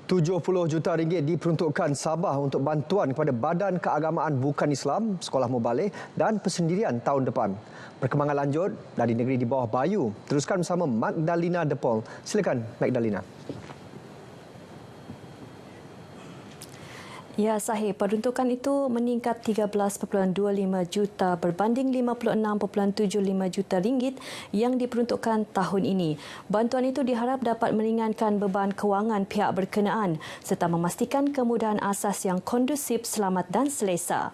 RM70 juta diperuntukkan Sabah untuk bantuan kepada Badan Keagamaan Bukan Islam, Sekolah Mubalik dan Persendirian tahun depan. Perkembangan lanjut dari negeri di bawah Bayu. Teruskan bersama Magdalena Depol. Silakan Magdalena. Ya, sahih. Peruntukan itu meningkat 13.25 juta berbanding 56.75 juta ringgit yang diperuntukkan tahun ini. Bantuan itu diharap dapat meringankan beban kewangan pihak berkenaan serta memastikan kemudahan asas yang kondusif, selamat dan selesa.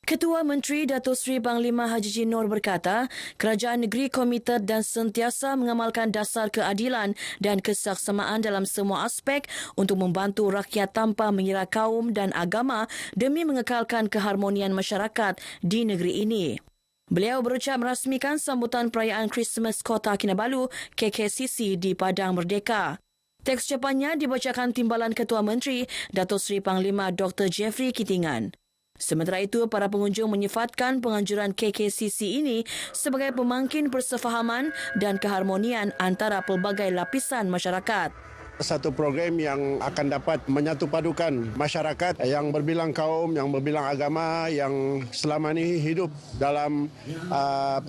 Ketua Menteri Datuk Seri Panglima Haji Jin Noor berkata, kerajaan negeri komited dan sentiasa mengamalkan dasar keadilan dan kesaksamaan dalam semua aspek untuk membantu rakyat tanpa mengira kaum dan agama demi mengekalkan keharmonian masyarakat di negeri ini. Beliau berucap merasmikan sambutan perayaan Christmas Kota Kinabalu KKCC di Padang Merdeka. Teks ucapannya dibacakan Timbalan Ketua Menteri Datuk Seri Panglima Dr. Jeffrey Kitingan. Sementara itu, para pengunjung menyifatkan penganjuran KKCC ini sebagai pemangkin persefahaman dan keharmonian antara pelbagai lapisan masyarakat. Satu program yang akan dapat menyatupadukan masyarakat yang berbilang kaum, yang berbilang agama, yang selama ini hidup dalam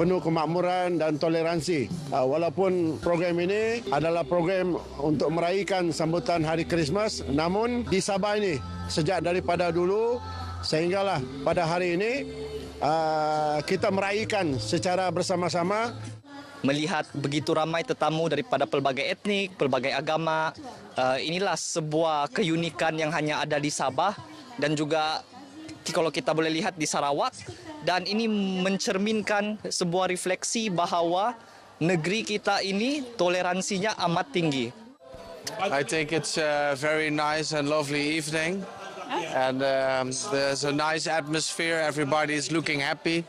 penuh kemakmuran dan toleransi. Walaupun program ini adalah program untuk meraihkan sambutan Hari Krismas, namun di Sabah ini sejak daripada dulu sehinggalah pada hari ini kita meraihkan secara bersama-sama. Melihat begitu ramai tetamu daripada pelbagai etnik, pelbagai agama, inilah sebuah keunikan yang hanya ada di Sabah dan juga kalau kita boleh lihat di Sarawak, dan ini mencerminkan sebuah refleksi bahawa negeri kita ini toleransinya amat tinggi. I think it's a very nice and lovely evening. And there's a nice atmosphere. Everybody is looking happy,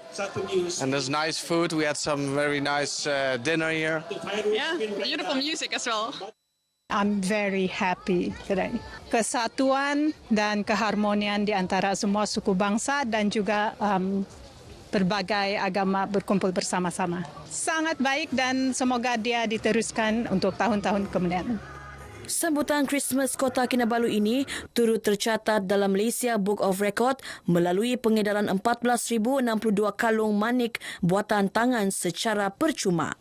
and there's nice food. We had some very nice dinner here. Yeah, beautiful music as well. I'm very happy today. Kesatuan dan keharmonian di antara semua suku bangsa dan juga berbagai agama berkumpul bersama-sama. Sangat baik dan semoga dia diteruskan untuk tahun-tahun kemudian. Sambutan Christmas Kota Kinabalu ini turut tercatat dalam Malaysia Book of Record melalui pengedaran 14,062 kalung manik buatan tangan secara percuma.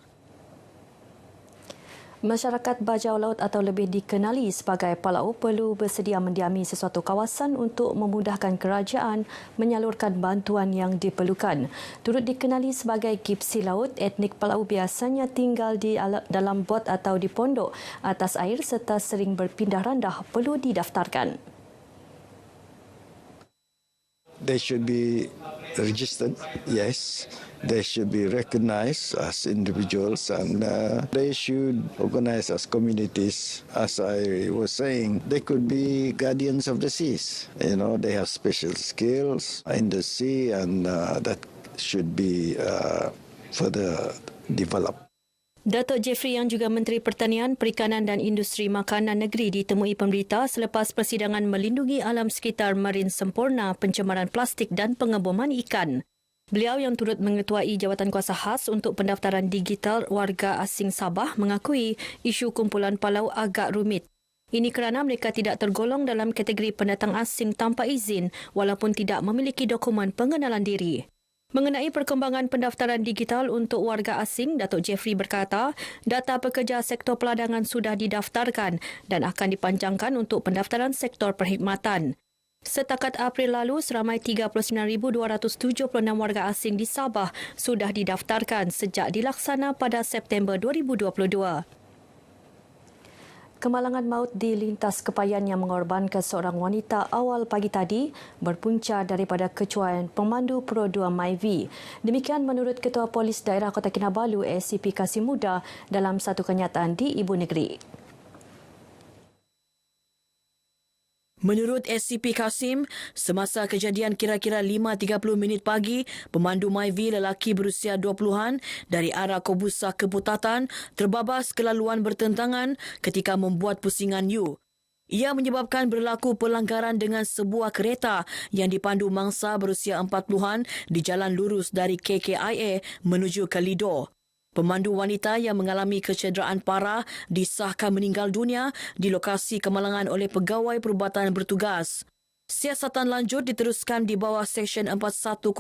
Masyarakat bajau laut atau lebih dikenali sebagai Palau perlu bersedia mendiami sesuatu kawasan untuk memudahkan kerajaan menyalurkan bantuan yang diperlukan. Turut dikenali sebagai Gipsi Laut, etnik Palau biasanya tinggal di dalam bot atau di pondok atas air serta sering berpindah randah perlu didaftarkan. They should be registered, yes. They should be recognized as individuals, and they should organize as communities. As I was saying, they could be guardians of the seas. You know, they have special skills in the sea, and that should be further developed. Datuk Jeffrey yang juga Menteri Pertanian, Perikanan dan Industri Makanan Negeri ditemui pemberita selepas persidangan melindungi alam sekitar marin sempurna, pencemaran plastik dan pengeboman ikan. Beliau yang turut mengetuai jawatan kuasa khas untuk pendaftaran digital warga asing Sabah mengakui isu kumpulan Palau agak rumit. Ini kerana mereka tidak tergolong dalam kategori pendatang asing tanpa izin walaupun tidak memiliki dokumen pengenalan diri. Mengenai perkembangan pendaftaran digital untuk warga asing, Datuk Jeffrey berkata, data pekerja sektor peladangan sudah didaftarkan dan akan dipanjangkan untuk pendaftaran sektor perkhidmatan. Setakat April lalu, seramai 39,276 warga asing di Sabah sudah didaftarkan sejak dilaksana pada September 2022. Kemalangan maut di lintas kepayan yang mengorbankan seorang wanita awal pagi tadi berpunca daripada kecuaian pemandu Pro 2 MyV. Demikian menurut Ketua Polis Daerah Kota Kinabalu SCP Kasim Muda dalam satu kenyataan di Ibu Negeri. Menurut SCP Kasim, semasa kejadian kira-kira 5.30 pagi, pemandu MyV lelaki berusia 20-an dari arah Kobusa ke Putatan terbabas kelaluan bertentangan ketika membuat pusingan U. Ia menyebabkan berlaku pelanggaran dengan sebuah kereta yang dipandu mangsa berusia 40-an di jalan lurus dari KKIA menuju ke Lido. Pemandu wanita yang mengalami kecederaan parah disahkan meninggal dunia di lokasi kemalangan oleh pegawai perubatan bertugas. Siasatan lanjut diteruskan di bawah Seksyen 41-1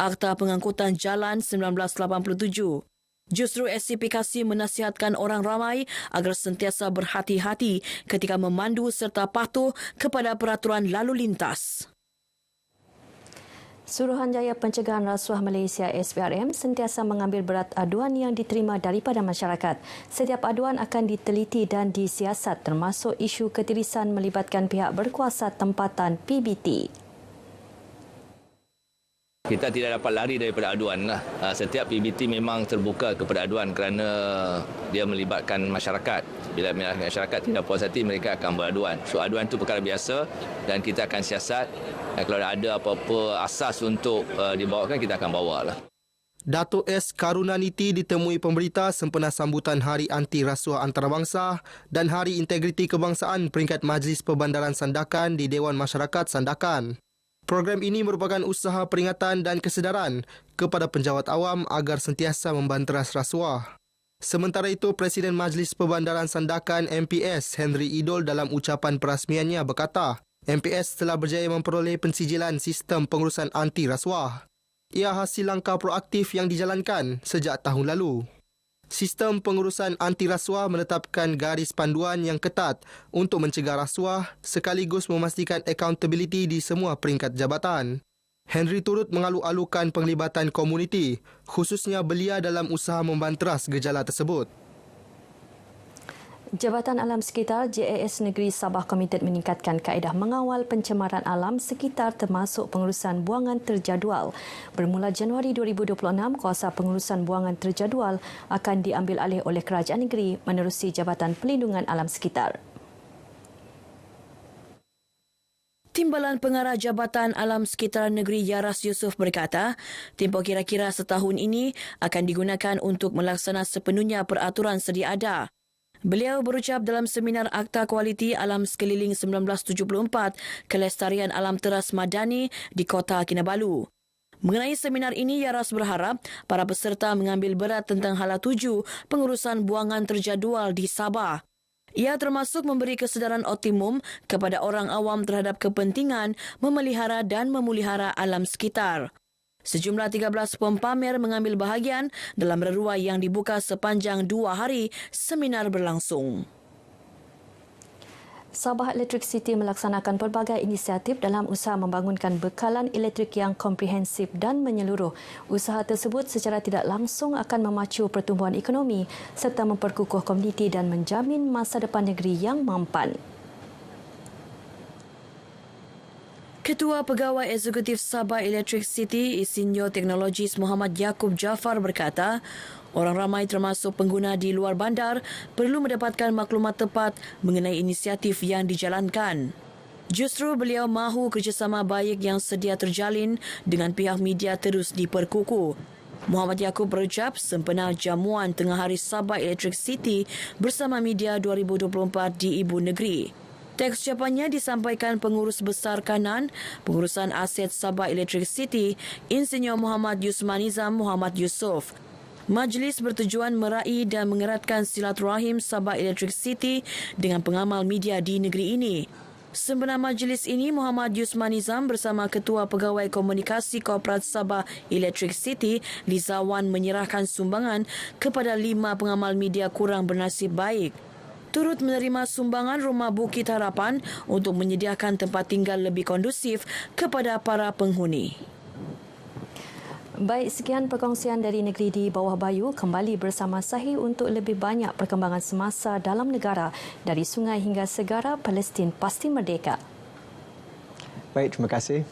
Akta Pengangkutan Jalan 1987. Justru SCPKC menasihatkan orang ramai agar sentiasa berhati-hati ketika memandu serta patuh kepada peraturan lalu lintas. Suruhanjaya Pencegahan Rasuah Malaysia SPRM sentiasa mengambil berat aduan yang diterima daripada masyarakat. Setiap aduan akan diteliti dan disiasat termasuk isu ketirisan melibatkan pihak berkuasa tempatan PBT. Kita tidak dapat lari daripada aduan lah. Setiap PBT memang terbuka kepada aduan kerana dia melibatkan masyarakat. Bila masyarakat tidak puas hati, mereka akan beraduan. So aduan itu perkara biasa dan kita akan siasat. Kalau ada apa-apa asas untuk dibawakan, kita akan bawa lah. Datuk S. Karunaniti ditemui pemberita sempena sambutan Hari Anti Rasuah Antarabangsa dan Hari Integriti Kebangsaan peringkat Majlis Perbandaran Sandakan di Dewan Masyarakat Sandakan. Program ini merupakan usaha peringatan dan kesedaran kepada penjawat awam agar sentiasa membanteras rasuah. Sementara itu, Presiden Majlis Perbandaran Sandakan MPS Henry Idol dalam ucapan perasmiannya berkata, MPS telah berjaya memperoleh pensijilan sistem pengurusan anti rasuah. Ia hasil langkah proaktif yang dijalankan sejak tahun lalu. Sistem pengurusan anti rasuah menetapkan garis panduan yang ketat untuk mencegah rasuah sekaligus memastikan accountability di semua peringkat jabatan. Henry turut mengalu-alukan penglibatan komuniti, khususnya belia dalam usaha membanteras gejala tersebut. Jabatan Alam Sekitar JAS Negeri Sabah komited meningkatkan kaedah mengawal pencemaran alam sekitar termasuk pengurusan buangan terjadual. Bermula Januari 2026, kuasa pengurusan buangan terjadual akan diambil alih oleh Kerajaan Negeri menerusi Jabatan Pelindungan Alam Sekitar. Timbalan Pengarah Jabatan Alam Sekitar Negeri Yaras Yusof berkata, tempoh kira-kira setahun ini akan digunakan untuk melaksana sepenuhnya peraturan sedia ada. Beliau berucap dalam seminar Akta Kualiti Alam Sekeliling 1974 Kelestarian Alam Teras Madani di Kota Kinabalu. Mengenai seminar ini, Yaras berharap para peserta mengambil berat tentang hala tuju pengurusan buangan terjadual di Sabah. Ia termasuk memberi kesedaran optimum kepada orang awam terhadap kepentingan memelihara dan memulihara alam sekitar. Sejumlah 13 pempamer mengambil bahagian dalam reruai yang dibuka sepanjang 2 hari seminar berlangsung. Sabah Electric City melaksanakan pelbagai inisiatif dalam usaha membangunkan bekalan elektrik yang komprehensif dan menyeluruh. Usaha tersebut secara tidak langsung akan memacu pertumbuhan ekonomi serta memperkukuh komuniti dan menjamin masa depan negeri yang mampan. Ketua Pegawai Eksekutif Sabah Electric City, Insinyur Teknologis Muhammad Yaakob Jaafar berkata, orang ramai termasuk pengguna di luar bandar perlu mendapatkan maklumat tepat mengenai inisiatif yang dijalankan. Justru beliau mahu kerjasama baik yang sedia terjalin dengan pihak media terus diperkukuh. Muhammad Yaakob berucap sempena jamuan Tengah Hari Sabah Electric City bersama media 2024 di Ibu Negeri. Teks ucapannya disampaikan Pengurus Besar Kanan Pengurusan Aset Sabah Electric City, Insinyur Muhammad Yusmanizam Muhammad Yusof. Majlis bertujuan meraih dan mengeratkan silaturahim Sabah Electric City dengan pengamal media di negeri ini. Sempena majlis ini, Muhammad Yusmanizam bersama Ketua Pegawai Komunikasi Korporat Sabah Electric City, Lizawan menyerahkan sumbangan kepada 5 pengamal media kurang bernasib baik. Turut menerima sumbangan Rumah Bukit Harapan untuk menyediakan tempat tinggal lebih kondusif kepada para penghuni. Baik, sekian perkongsian dari negeri di bawah Bayu. Kembali bersama Sahih untuk lebih banyak perkembangan semasa dalam negara dari sungai hingga segara. Palestin pasti merdeka. Baik, terima kasih.